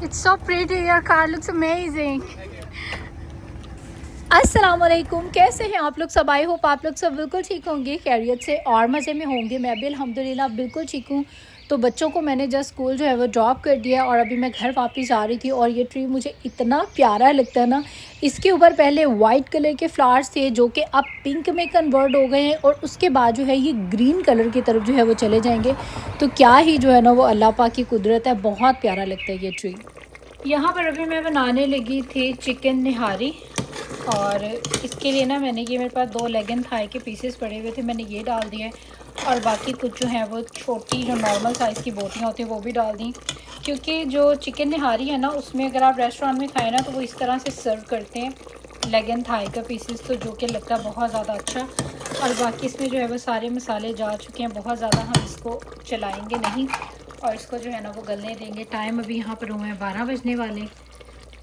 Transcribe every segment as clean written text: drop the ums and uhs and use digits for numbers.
It's so pretty. Your car looks amazing. अस्सलाम वालेकुम, कैसे हैं आप लोग सब? आई होप आप लोग सब बिल्कुल ठीक होंगे, खैरियत से और मज़े में होंगे। मैं भी अल्हम्दुलिल्लाह बिल्कुल ठीक हूँ। तो बच्चों को मैंने जस्ट स्कूल जो है वो ड्रॉप कर दिया और अभी मैं घर वापस आ रही थी और ये ट्री मुझे इतना प्यारा लगता है ना। इसके ऊपर पहले वाइट कलर के फ्लावर्स थे जो कि अब पिंक में कन्वर्ट हो गए हैं और उसके बाद जो है ये ग्रीन कलर की तरफ जो है वो चले जाएंगे। तो क्या ही जो है ना वो अल्लाह पाक की कुदरत है, बहुत प्यारा लगता है ये ट्री। यहाँ पर अभी मैं बनाने लगी थी चिकन निहारी और इसके लिए ना मैंने ये मेरे पास 2 लेगन थाई के पीसेस पड़े हुए थे, मैंने ये डाल दिए और बाकी कुछ जो है वो छोटी जो नॉर्मल साइज़ की बोटियाँ होती हैं वो भी डाल दी, क्योंकि जो चिकन निहारी है ना उसमें अगर आप रेस्टोरेंट में खाएँ ना तो वो इस तरह से सर्व करते हैं लेगन थाई का पीसेस, तो जो कि लगता है बहुत ज़्यादा अच्छा। और बाकी इसमें जो है वो सारे मसाले जा चुके हैं, बहुत ज़्यादा हम इसको चलाएँगे नहीं और इसको जो है ना वो गलने देंगे। टाइम अभी यहाँ पर हुए हैं 12 बजने वाले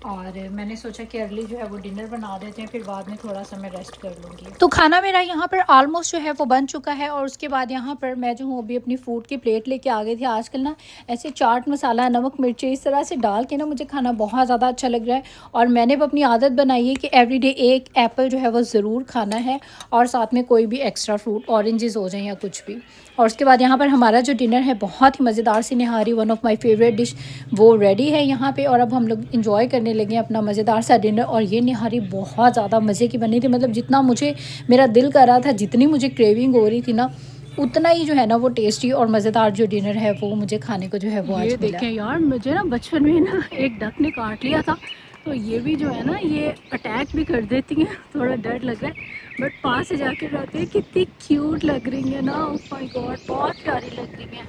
और मैंने सोचा कि अर्ली जो है वो डिनर बना देते हैं, फिर बाद में थोड़ा सा मैं रेस्ट कर लूँगी। तो खाना मेरा यहाँ पर ऑलमोस्ट जो है वो बन चुका है और उसके बाद यहाँ पर मैं जो हूँ अभी अपनी फूड की प्लेट लेके आ गई थी। आजकल ना ऐसे चाट मसाला, नमक, मिर्ची इस तरह से डाल के ना मुझे खाना बहुत ज़्यादा अच्छा लग रहा है और मैंने भी अपनी आदत बनाई है कि एवरीडे एक एप्पल जो है वो ज़रूर खाना है और साथ में कोई भी एक्स्ट्रा फ्रूट, ऑरेंजेस हो जाएँ या कुछ भी। और उसके बाद यहाँ पर हमारा जो डिनर है बहुत ही मज़ेदार सी nihari, one of my favourite dish, वो रेडी है यहाँ पे और अब हम लोग इंजॉय करने लगे अपना मज़ेदार सा डिनर। और ये निहारी बहुत ज़्यादा मज़े की बनी थी, मतलब जितना मुझे मेरा दिल कर रहा था, जितनी मुझे क्रेविंग हो रही थी ना, उतना ही जो है ना वो टेस्टी और मज़ेदार जो डिनर है वो मुझे खाने को जो है वो आज मिला। देखें यार, मुझे ना बचपन में ना एक डक ने काट लिया था, तो ये भी जो है ना ये अटैक भी कर देती हैं, थोड़ा डर लग रहा है बट पास से जाके रहते हैं। कितनी क्यूट लग रही है ना, ओह माय गॉड, बहुत प्यारी लग रही है,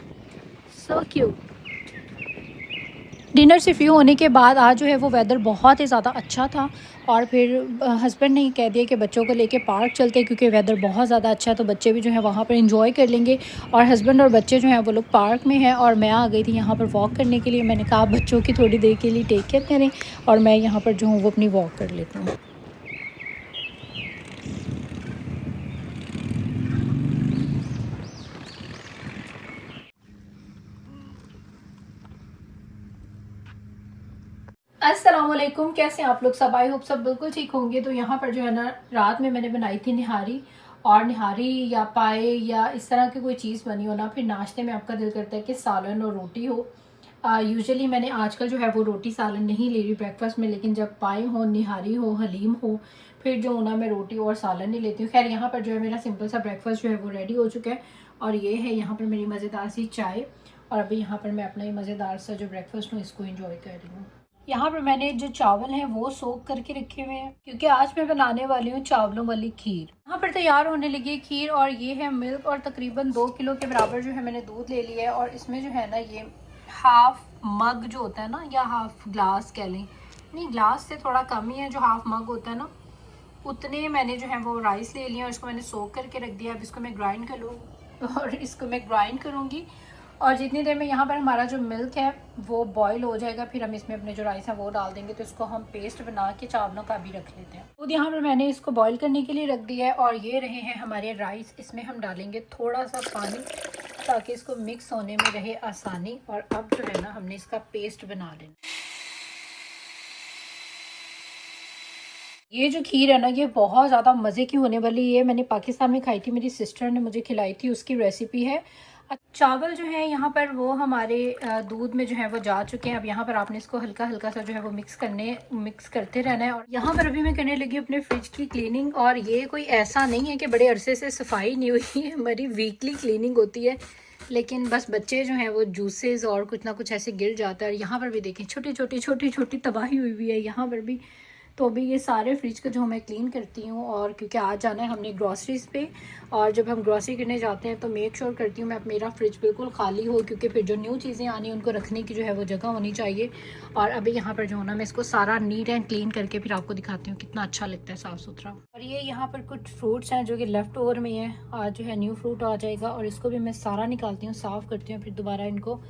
सो क्यूट। डिनर से फ्री होने के बाद आज जो है वो वेदर बहुत ही ज़्यादा अच्छा था और फिर हस्बैंड ने कह दिया कि बच्चों को लेके पार्क चलते हैं क्योंकि वेदर बहुत ज़्यादा अच्छा है, तो बच्चे भी जो है वहाँ पर एंजॉय कर लेंगे। और हस्बैंड और बच्चे जो हैं वो लोग पार्क में हैं और मैं आ गई थी यहाँ पर वॉक करने के लिए। मैंने कहा आप बच्चों की थोड़ी देर के लिए टेक केयर करें और मैं यहाँ पर जो हूँ वो अपनी वॉक कर लेती हूँ। अस्सलाम वालेकुम, कैसे हैं आप लोग सब? आई होप सब बिल्कुल ठीक होंगे। तो यहाँ पर जो है ना रात में मैंने बनाई थी निहारी, और निहारी या पाए या इस तरह की कोई चीज़ बनी हो ना, फिर नाश्ते में आपका दिल करता है कि सालन और रोटी हो। यूजुअली मैंने आजकल जो है वो रोटी सालन नहीं ले रही ब्रेकफास्ट में, लेकिन जब पाए हो, निहारी हो, हलीम हो, फिर जो ना मैं रोटी और सालन नहीं लेती हूँ। खैर यहाँ पर जो है मेरा सिंपल सा ब्रेकफास्ट जो है वो रेडी हो चुका है और ये है यहाँ पर मेरी मज़ेदार सी चाय और अभी यहाँ पर मैं अपना ये मज़ेदार सा जो ब्रेकफास्ट हूँ इसको इंजॉय कर रही हूँ। यहाँ पर मैंने जो चावल हैं वो सोक करके रखे हुए हैं क्योंकि आज मैं बनाने वाली हूँ चावलों वाली खीर। यहाँ पर तैयार होने लगी खीर और ये है मिल्क और तकरीबन 2 किलो के बराबर जो है मैंने दूध ले लिया है और इसमें जो है ना ये हाफ मग जो होता है ना, या हाफ ग्लास कह लें, नहीं ग्लास से थोड़ा कम ही है, जो हाफ मग होता है ना उतने मैंने जो है वो राइस ले लिया और इसको मैंने सोक करके रख दिया। अब इसको मैं ग्राइंड कर लूँ और इसको मैं ग्राइंड करूँगी और जितनी देर में यहाँ पर हमारा जो मिल्क है वो बॉईल हो जाएगा फिर हम इसमें अपने जो राइस है वो डाल देंगे। तो इसको हम पेस्ट बना के चावलों का भी रख लेते हैं। तो यहाँ पर मैंने इसको बॉईल करने के लिए रख दिया है और ये रहे हैं हमारे राइस। इसमें हम डालेंगे थोड़ा सा पानी ताकि इसको मिक्स होने में रहे आसानी। और अब जो है ना हमने इसका पेस्ट बना लेना। ये जो खीर है ना ये बहुत ज़्यादा मज़े की होने वाली है। मैंने पाकिस्तान में खाई थी, मेरी सिस्टर ने मुझे खिलाई थी, उसकी रेसिपी है। चावल जो है यहाँ पर वो हमारे दूध में जो है वो जा चुके हैं। अब यहाँ पर आपने इसको हल्का हल्का सा जो है वो मिक्स करते रहना है। और यहाँ पर अभी मैं करने लगी अपने फ्रिज की क्लीनिंग और ये कोई ऐसा नहीं है कि बड़े अरसे से सफाई नहीं हुई है, हमारी वीकली क्लीनिंग होती है, लेकिन बस बच्चे जो हैं वो जूसेस और कुछ ना कुछ ऐसे गिर जाता है। यहाँ पर भी देखें छोटी छोटी तबाही हुई हुई है यहाँ पर भी। तो अभी ये सारे फ्रिज को जो मैं क्लीन करती हूँ और क्योंकि आज जाना है हमने ग्रॉसरीज़ पे और जब हम ग्रॉसरी करने जाते हैं तो मेक श्योर करती हूँ मैं मेरा फ्रिज बिल्कुल खाली हो, क्योंकि फिर जो न्यू चीज़ें आनी उनको रखने की जो है वो जगह होनी चाहिए। और अभी यहाँ पर जो है ना मैं इसको सारा नीट एंड क्लीन करके फिर आपको दिखाती हूँ कितना अच्छा लगता है साफ़ सुथरा। और ये यहाँ पर कुछ फ्रूट्स हैं जो कि लेफ़्ट ओवर में है, आज जो है न्यू फ्रूट आ जाएगा और इसको भी मैं सारा निकालती हूँ, साफ़ करती हूँ, फिर दोबारा इनको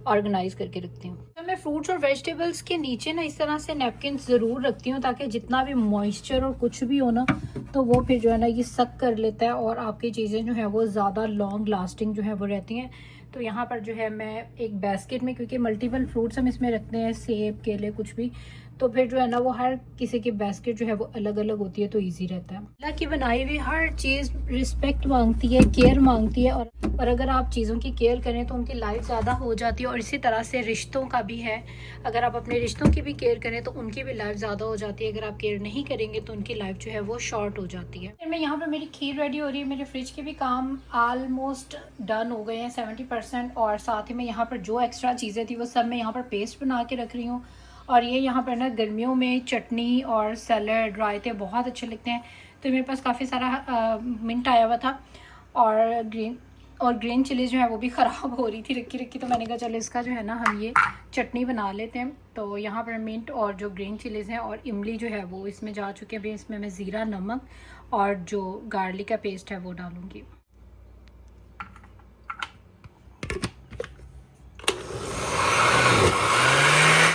ऑर्गेनाइज करके रखती हूँ। तो मैं फ्रूट्स और वेजिटेबल्स के नीचे ना इस तरह से नैपकिन ज़रूर रखती हूँ ताकि जितना भी मॉइस्चर और कुछ भी हो ना तो वो फिर जो है ना ये सक कर लेता है और आपकी चीज़ें जो है वो ज़्यादा लॉन्ग लास्टिंग जो है वो रहती हैं। तो यहाँ पर जो है मैं एक बास्केट में, क्योंकि मल्टीपल फ्रूट्स हम इसमें रखते हैं, सेब केले कुछ भी, तो फिर जो है ना वो हर किसी की बास्केट जो है वो अलग अलग होती है, तो इजी रहता है। अल्लाह की बनाई हुई हर चीज़ रिस्पेक्ट मांगती है, केयर मांगती है, और अगर आप चीज़ों की केयर करें तो उनकी लाइफ ज़्यादा हो जाती है। और इसी तरह से रिश्तों का भी है, अगर आप अपने रिश्तों की भी केयर करें तो उनकी भी लाइफ ज़्यादा हो जाती है। अगर आप केयर नहीं करेंगे तो उनकी लाइफ जो है वो शॉर्ट हो जाती है। फिर मैं यहाँ पर मेरी खीर रेडी हो रही है, मेरे फ्रिज के भी काम ऑलमोस्ट डन हो गए हैं 70%, और साथ ही में यहाँ पर जो एक्स्ट्रा चीज़ें थी वो सब मैं यहाँ पर पेस्ट बना के रख रही हूँ। और ये यहाँ पर ना गर्मियों में चटनी और सैलड रायते बहुत अच्छे लगते हैं, तो मेरे पास काफ़ी सारा मिंट आया हुआ था, और ग्रीन चिलीज़ जो है वो भी ख़राब हो रही थी रखी रखी, तो मैंने कहा चलो इसका जो है ना हम ये चटनी बना लेते हैं। तो यहाँ पर मिंट और जो ग्रीन चिलीज़ हैं और इमली जो है वो इसमें जा चुके हैं। अभी इसमें मैं ज़ीरा, नमक और जो गार्लिक का पेस्ट है वो डालूँगी।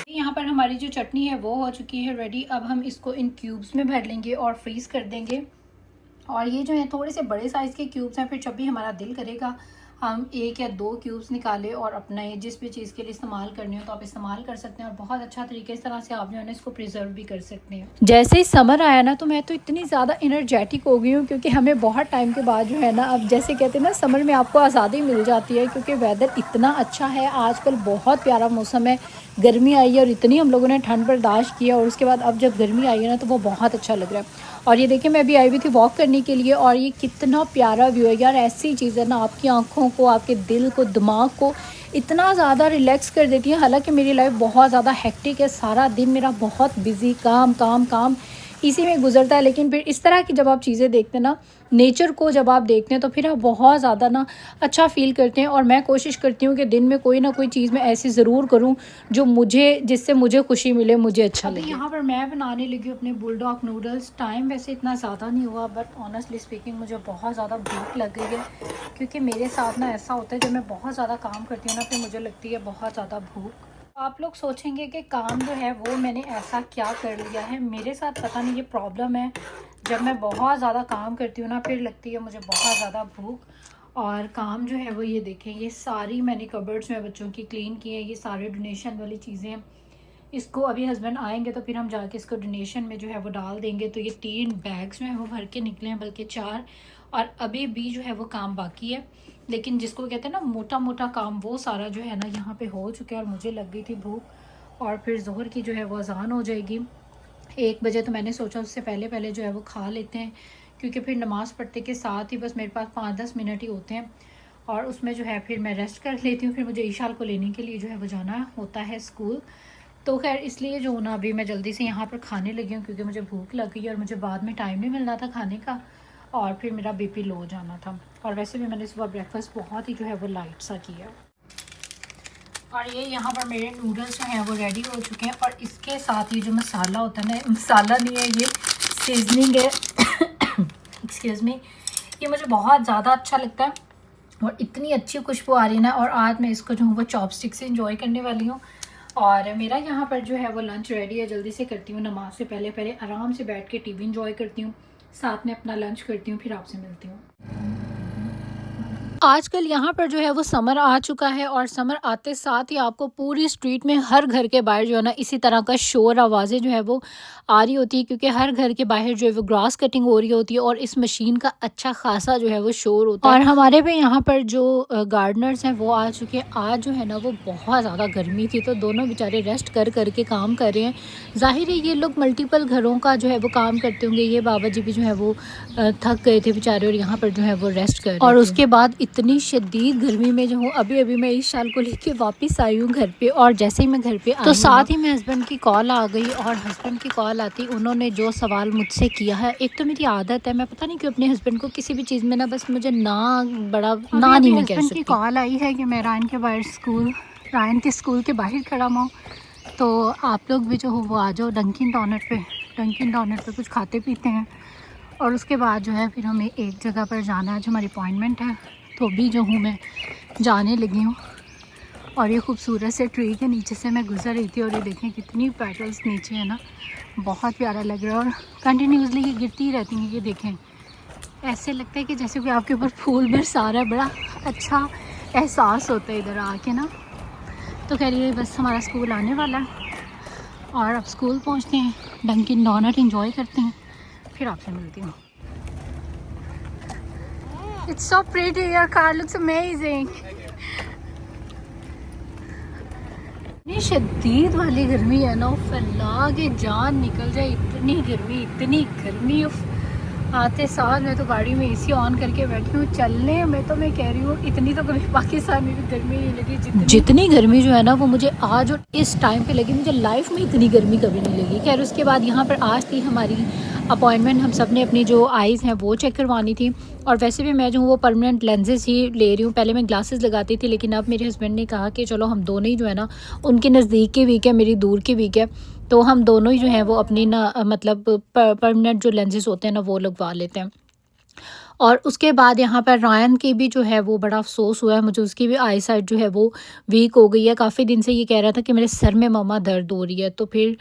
यहाँ पर हमारी जो चटनी है वो हो चुकी है रेडी। अब हम इसको इन क्यूब्स में भर लेंगे और फ्रीज़ कर देंगे। और ये जो है थोड़े से बड़े साइज़ के क्यूब्स हैं, फिर जब भी हमारा दिल करेगा हम 1 या 2 क्यूब्स निकालें और अपना ये जिस भी चीज़ के लिए इस्तेमाल करनी हो तो आप इस्तेमाल कर सकते हैं, और बहुत अच्छा तरीके इस तरह से आप जो है ना इसको प्रिजर्व भी कर सकते हैं। जैसे ही समर आया ना तो मैं तो इतनी ज़्यादा एनर्जेटिक हो गई हूँ, क्योंकि हमें बहुत टाइम के बाद जो है ना, अब जैसे कहते हैं ना समर में आपको आज़ादी मिल जाती है, क्योंकि वेदर इतना अच्छा है आजकल, बहुत प्यारा मौसम है। गर्मी आई है और इतनी हम लोगों ने ठंड बर्दाश्त किया, और उसके बाद अब जब गर्मी आई है ना तो वो बहुत अच्छा लग रहा है। और ये देखिए मैं अभी आई हुई थी वॉक करने के लिए, और ये कितना प्यारा व्यू है यार। ऐसी चीज़ें ना आपकी आंखों को, आपके दिल को, दिमाग को इतना ज़्यादा रिलैक्स कर देती है। हालांकि मेरी लाइफ बहुत ज़्यादा हेक्टिक है, सारा दिन मेरा बहुत बिजी काम काम काम इसी में गुजरता है, लेकिन फिर इस तरह की जब आप चीज़ें देखते हैं ना, नेचर को जब आप देखते हैं तो फिर आप बहुत ज़्यादा ना अच्छा फील करते हैं। और मैं कोशिश करती हूँ कि दिन में कोई ना कोई चीज़ मैं ऐसी ज़रूर करूँ जो जिससे मुझे खुशी मिले, मुझे अच्छा लगे। यहाँ पर मैं बनाने लगी हूँ अपने बुलडॉग नूडल्स। टाइम वैसे इतना ज़्यादा नहीं हुआ, बट ऑनेस्टली स्पीकिंग मुझे बहुत ज़्यादा भूख लग गई है, क्योंकि मेरे साथ ना ऐसा होता है जब मैं बहुत ज़्यादा काम करती हूँ ना फिर मुझे लगती है बहुत ज़्यादा भूख। आप लोग सोचेंगे कि काम जो है वो मैंने ऐसा क्या कर लिया है, मेरे साथ पता नहीं ये प्रॉब्लम है, जब मैं बहुत ज़्यादा काम करती हूँ ना फिर लगती है मुझे बहुत ज़्यादा भूख। और काम जो है वो ये देखें, ये सारी मैंने कबर्ड्स में बच्चों की क्लीन की है, ये सारे डोनेशन वाली चीज़ें हैं। इसको अभी हस्बैंड आएंगे तो फिर हम जाके इसको डोनेशन में जो है वो डाल देंगे। तो ये 3 बैग्स जो है वो भर के निकले हैं, बल्कि 4, और अभी भी जो है वो काम बाकी है। लेकिन जिसको कहते हैं ना मोटा मोटा काम, वो सारा जो है ना यहाँ पे हो चुका है। और मुझे लग गई थी भूख, और फिर ज़ोहर की जो है वो अज़ान हो जाएगी 1 बजे, तो मैंने सोचा उससे पहले पहले जो है वो खा लेते हैं, क्योंकि फिर नमाज़ पढ़ते के साथ ही बस मेरे पास 5-10 मिनट ही होते हैं, और उसमें जो है फिर मैं रेस्ट कर लेती हूँ। फिर मुझे ईशाल को लेने के लिए जो है वो जाना होता है स्कूल। तो खैर इसलिए जो ना अभी मैं जल्दी से यहाँ पर खाने लगी हूँ, क्योंकि मुझे भूख लग गई और मुझे बाद में टाइम नहीं मिलना था खाने का, और फिर मेरा बीपी लो हो जाना था। और वैसे भी मैंने सुबह ब्रेकफास्ट बहुत ही जो है वो लाइट सा किया। और ये यहाँ पर मेरे नूडल्स जो हैं वो रेडी हो चुके हैं, और इसके साथ ये जो मसाला होता है ना, मसाला नहीं है ये सीजनिंग है एक्सक्यूज़ मी, ये मुझे बहुत ज़्यादा अच्छा लगता है, और इतनी अच्छी खुशबू आ रही है ना। और आज मैं इसको जो हूँ वो चॉपस्टिक से इंजॉय करने वाली हूँ। और मेरा यहाँ पर जो है वो लंच रेडी है, जल्दी से करती हूँ, नमाज से पहले पहले आराम से बैठ के टीवी इंजॉय करती हूँ, साथ में अपना लंच करती हूँ, फिर आपसे मिलती हूँ। आजकल यहाँ पर जो है वो समर आ चुका है, और समर आते साथ ही आपको पूरी स्ट्रीट में हर घर के बाहर जो है ना इसी तरह का शोर आवाज़ें जो है वो आ रही होती है, क्योंकि हर घर के बाहर जो है वो ग्रास कटिंग हो रही होती है, और इस मशीन का अच्छा खासा जो है वो शोर होता है। और हमारे पे यहाँ पर जो गार्डनर्स हैं वो आ चुके हैं। आज जो है ना वो बहुत ज़्यादा गर्मी थी, तो दोनों बेचारे रेस्ट कर करके काम कर रहे हैं। ज़ाहिर है ये लोग मल्टीपल घरों का जो है वो काम करते होंगे। ये बाबा जी भी जो है वो थक गए थे बेचारे, और यहाँ पर जो है वो रेस्ट कर रहे थे। और उसके बाद इतनी शदीद गर्मी में जो हूँ, अभी मैं इस साल को लेके वापस आई हूँ घर पे, और जैसे ही मैं घर पे आई तो साथ ही में हस्बैंड की कॉल आ गई। और हस्बैंड की कॉल आती उन्होंने जो सवाल मुझसे किया है, एक तो मेरी आदत है, मैं पता नहीं क्यों अपने हस्बैंड को किसी भी चीज़ में ना बस मुझे ना बड़ा ना नहीं मैं कह सकती। कॉल आई है कि मैं रायन के स्कूल के बाहर खड़ा हूँ, तो आप लोग भी जो हो वो आ जाओ डंकिन डोनट पे कुछ खाते पीते हैं, और उसके बाद जो है फिर हमें एक जगह पर जाना है, जो हमारी अपॉइंटमेंट है। तो अभी जो हूँ मैं जाने लगी हूँ, और ये खूबसूरत से ट्री के नीचे से मैं गुजर रही थी, और ये देखें कितनी पेटल्स नीचे है ना, बहुत प्यारा लग रहा है। और कंटिन्यूसली ये गिरती ही रहती हैं, ये देखें ऐसे लगता है कि जैसे कि आपके ऊपर फूल बरसा रहा है। बड़ा अच्छा एहसास होता है इधर आके ना। तो कह रही है बस हमारा स्कूल आने वाला है और अब स्कूल पहुंचते हैं, डंकिन डोनट एंजॉय करते हैं, फिर आपसे मिलती हूँ। It's so pretty, your car looks amazing. इतनी शदीद वाली गर्मी है ना, फैला के जान निकल जाए, इतनी गर्मी उफ। आते साथ मैं तो गाड़ी में एसी ऑन करके बैठी हूँ, चलने में तो मैं कह रही हूँ इतनी तो कभी पाकिस्तान में भी गर्मी नहीं लगी जितनी गर्मी जो है ना वो मुझे आज और इस टाइम पे लगी। मुझे लाइफ में इतनी गर्मी कभी नहीं लगी। खैर उसके बाद यहाँ पर आज थी हमारी अपॉइंटमेंट, हम सब ने अपनी जो आइज़ हैं वो चेक करवानी थी। और वैसे भी मैं जो हूँ वो परमानेंट लेंसेज ही ले रही हूँ। पहले मैं ग्लासेस लगाती थी, लेकिन अब मेरे हस्बैंड ने कहा कि चलो हम दोनों ही जो है ना, उनके नज़दीक के वीक है, मेरी दूर के वीक है, तो हम दोनों ही जो हैं वो अपनी ना मतलब परमानेंट जो लेंसेज होते हैं ना वो लगवा लेते हैं। और उसके बाद यहाँ पर रायन की भी जो है वो बड़ा अफसोस हुआ है मुझे, उसकी भी आई साइट जो है वो वीक हो गई है। काफ़ी दिन से ये कह रहा था कि मेरे सर में मम्मा दर्द हो रही है। तो फिर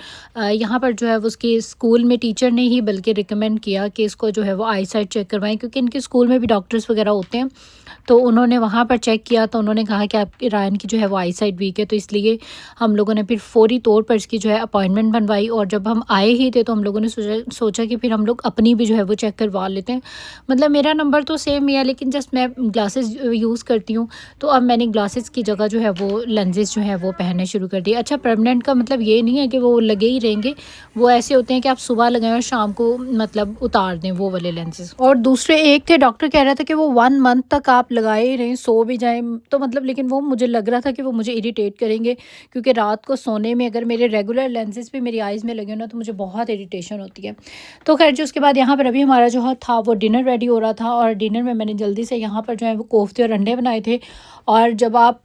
यहाँ पर जो है वो उसकी स्कूल में टीचर ने ही बल्कि रिकमेंड किया कि इसको जो है वो आई साइट चेक करवाएं, क्योंकि इनके स्कूल में भी डॉक्टर्स वगैरह होते हैं। तो उन्होंने वहाँ पर चेक किया तो उन्होंने कहा कि आपकी रायन की जो है वो आई साइट वीक है। तो इसलिए हम लोगों ने फिर फौरी तौर पर इसकी जो है अपॉइंटमेंट बनवाई। और जब हम आए ही थे तो हम लोगों ने सोचा कि फिर हम लोग अपनी भी जो है वो चेक करवा लेते हैं। मतलब मेरा नंबर तो सेम ही है, लेकिन जस्ट मैं ग्लासेस यूज़ करती हूँ, तो अब मैंने ग्लासेस की जगह जो है वो लेंसेज जो है वो पहनने शुरू कर दिए। अच्छा, परमानेंट का मतलब ये नहीं है कि वो लगे ही रहेंगे, वो ऐसे होते हैं कि आप सुबह लगाएं और शाम को मतलब उतार दें, वो वाले लेंसेज। और दूसरे एक थे, डॉक्टर कह रहा था कि वो 1 मंथ तक आप लगाए ही रहें, सो भी जाएं तो मतलब, लेकिन वो मुझे लग रहा था कि वो मुझे इरिटेट करेंगे, क्योंकि रात को सोने में अगर मेरे रेगुलर लेंसेज भी मेरी आइज़ में लगे हो ना तो मुझे बहुत इरिटेशन होती है। तो खैर जो उसके बाद यहाँ पर अभी हमारा जो था वो डिनर रेडी हो रहा था, और डिनर में मैंने जल्दी से यहाँ पर जो है वो कोफ्ते और अंडे बनाए थे। और जब आप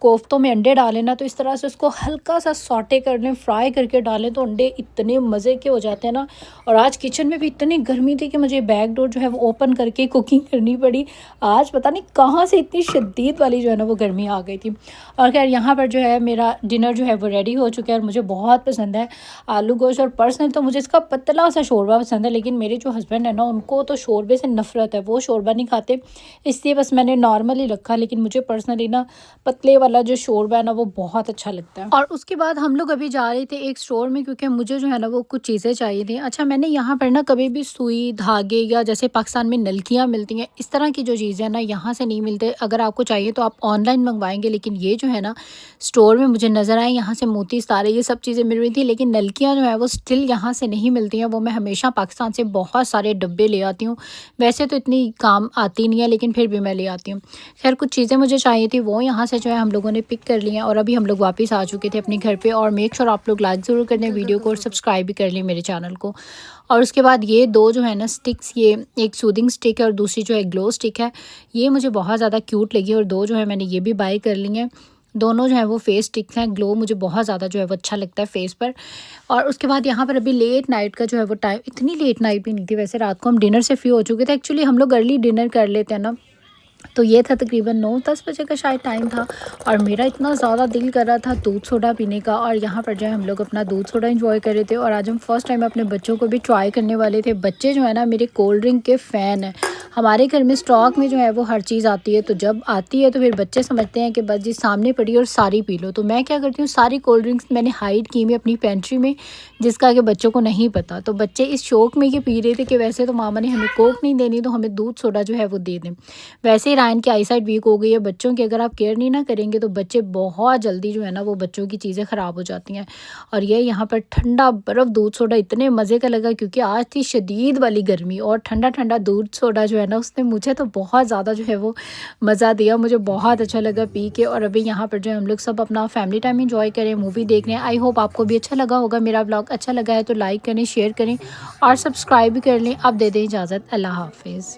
कोफ्तों में अंडे डालें ना तो इस तरह से उसको हल्का सा सॉटे कर लें, फ्राई करके डालें, तो अंडे इतने मज़े के हो जाते हैं ना। और आज किचन में भी इतनी गर्मी थी कि मुझे बैक डोर जो है वो ओपन करके कुकिंग करनी पड़ी। आज पता नहीं कहाँ से इतनी शदीद वाली जो है ना वो गर्मी आ गई थी। और खैर यहाँ पर जो है मेरा डिनर जो है वो रेडी हो चुका है और मुझे बहुत पसंद है आलू गोश्त। और पर्सनल तो मुझे इसका पतला सा शोरबा पसंद है, लेकिन मेरे जो हस्बैंड है ना उनको तो शोरबे से नफरत है, वो शोरबा नहीं खाते, इसलिए बस मैंने नॉर्मल ही रखा। लेकिन मुझे पर्सनली ना पतले वाला जो शोरबा है ना वो बहुत अच्छा लगता है। और उसके बाद हम लोग अभी जा रहे थे एक स्टोर में, क्योंकि मुझे जो है ना वो कुछ चीज़ें चाहिए थी। अच्छा, मैंने यहाँ पर ना कभी भी सुई धागे या जैसे पाकिस्तान में नलकियाँ मिलती हैं इस तरह की जो चीज़ें हैं ना यहाँ से नहीं मिलते। अगर आपको चाहिए तो आप ऑनलाइन मंगवाएंगे, लेकिन ये जो है ना स्टोर में मुझे नज़र आए, यहाँ से मोती सितारे ये सब चीज़ें मिल रही थी, लेकिन नलकियाँ जो है वो स्टिल यहाँ से नहीं मिलती हैं। वो मैं हमेशा पाकिस्तान से बहुत सारे डब्बे ले आती हूँ, वैसे तो इतनी काम आती नहीं है लेकिन फिर भी मैं ले आती हूँ। खैर कुछ चीज़ें मुझे चाहिए थी वो यहाँ से जो है हम लोगों ने पिक कर ली हैं, और अभी हम लोग वापस आ चुके थे अपने घर पे। और मेक श्योर आप लोग लाइक ज़रूर कर दें वीडियो को और सब्सक्राइब भी कर लें मेरे चैनल को। और उसके बाद ये दो जो है ना स्टिक्स, ये एक सूदिंग स्टिक है और दूसरी जो है ग्लो स्टिक है, ये मुझे बहुत ज़्यादा क्यूट लगी और दो जो है मैंने ये भी बाय कर ली हैं। दोनों जो है वो फेस स्टिक्स हैं, ग्लो मुझे बहुत ज़्यादा जो है वो अच्छा लगता है फेस पर। और उसके बाद यहाँ पर अभी लेट नाइट का जो है वो टाइम, इतनी लेट नाइट भी नहीं थी वैसे, रात को हम डिनर से फ्री हो चुके थे। एक्चुअली हम लोग अर्ली डिनर कर लेते हैं ना, तो ये था तकरीबन 9-10 बजे का शायद टाइम था। और मेरा इतना ज़्यादा दिल कर रहा था दूध सोडा पीने का, और यहाँ पर जो है हम लोग अपना दूध सोडा एंजॉय कर रहे थे। और आज हम फर्स्ट टाइम अपने बच्चों को भी ट्राई करने वाले थे। बच्चे जो है ना मेरे कोल्ड ड्रिंक के फ़ैन हैं। हमारे घर में स्टॉक में जो है वो हर चीज़ आती है, तो जब आती है तो फिर बच्चे समझते हैं कि बस जी सामने पड़ी और सारी पी लो। तो मैं क्या करती हूँ, सारी कोल्ड ड्रिंक्स मैंने हाइड की हुई अपनी पेंट्री में, जिसका कि बच्चों को नहीं पता। तो बच्चे इस शौक में ये पी रहे थे कि वैसे तो मामा ने हमें कोक नहीं देनी, तो हमें दूध सोडा जो है वो दे दें। वैसे ही रायन की आई साइट वीक हो गई है बच्चों की, अगर आप केयर नहीं ना करेंगे तो बच्चे बहुत जल्दी जो है ना वो बच्चों की चीज़ें ख़राब हो जाती हैं। और ये यहाँ पर ठंडा बर्फ़ दूध सोडा इतने मज़े का लगा, क्योंकि आज थी शदीद वाली गर्मी, और ठंडा ठंडा दूध सोडा जो है ना उसने मुझे तो बहुत ज़्यादा जो है वो मज़ा दिया, मुझे बहुत अच्छा लगा पी के। और अभी यहाँ पर जो है हम लोग सब अपना फैमिली टाइम इंजॉय करें, मूवी देख रहे हैं। आई होप आपको भी अच्छा लगा होगा। मेरा ब्लॉग अच्छा लगा है तो लाइक करें, शेयर करें और सब्सक्राइब भी कर लें। अब दे दें इजाज़त, अल्लाह हाफिज़।